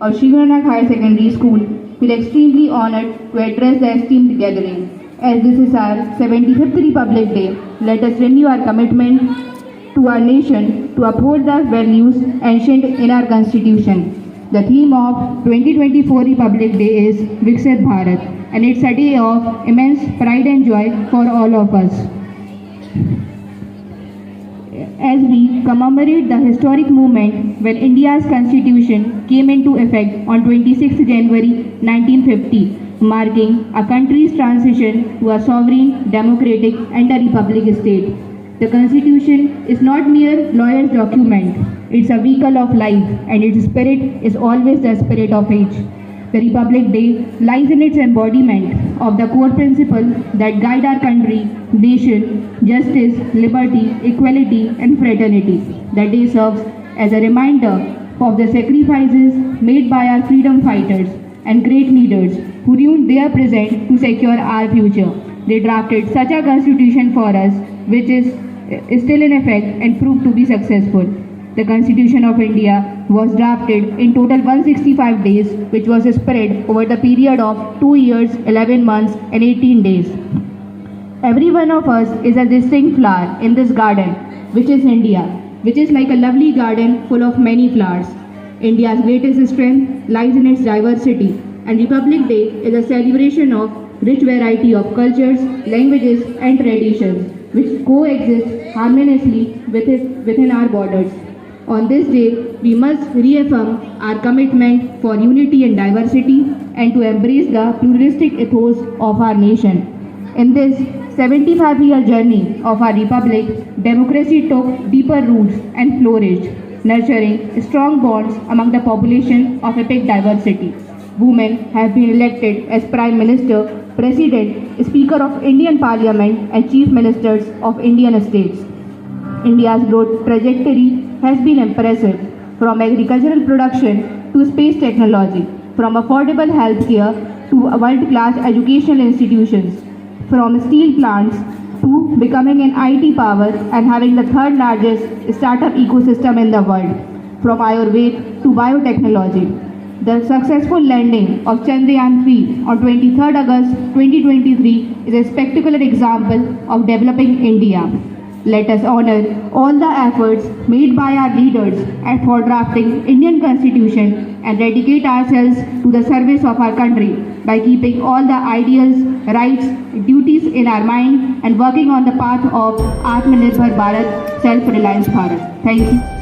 of Shivananak Higher Secondary School feel extremely honored to address the esteemed gathering. As this is our 75th Republic Day, let us renew our commitment to our nation to uphold the values enshrined in our Constitution. The theme of 2024 Republic Day is Viksit Bharat, and it's a day of immense pride and joy for all of us. As we commemorate the historic moment when India's constitution came into effect on 26 January 1950, marking a country's transition to a sovereign, democratic and a republic state. The constitution is not mere lawyer's document, it's a vehicle of life, and its spirit is always the spirit of age. The Republic Day lies in its embodiment of the core principles that guide our country, nation, justice, liberty, equality, and fraternity. The day serves as a reminder of the sacrifices made by our freedom fighters and great leaders who ruined their present to secure our future. They drafted such a constitution for us, which is still in effect and proved to be successful. The Constitution of India was drafted in total 165 days, which was spread over the period of 2 years, 11 months and 18 days. Every one of us is a distinct flower in this garden, which is India, which is like a lovely garden full of many flowers. India's greatest strength lies in its diversity, and Republic Day is a celebration of rich variety of cultures, languages and traditions, which coexist harmoniously within our borders. On this day, we must reaffirm our commitment for unity and diversity and to embrace the pluralistic ethos of our nation. In this 75-year journey of our republic, democracy took deeper roots and flourished, nurturing strong bonds among the population of epic diversity. Women have been elected as Prime Minister, President, Speaker of Indian Parliament and Chief Ministers of Indian states. India's growth trajectory has been impressive, from agricultural production to space technology, from affordable healthcare to world-class educational institutions, from steel plants to becoming an IT power and having the third largest startup ecosystem in the world, from Ayurveda to biotechnology. The successful landing of Chandrayaan-3 on 23rd August 2023 is a spectacular example of developing India. Let us honor all the efforts made by our leaders and for drafting Indian Constitution and dedicate ourselves to the service of our country by keeping all the ideals, rights, duties in our mind and working on the path of Atmanirbhar Bharat, self-reliance Bharat. Thank you.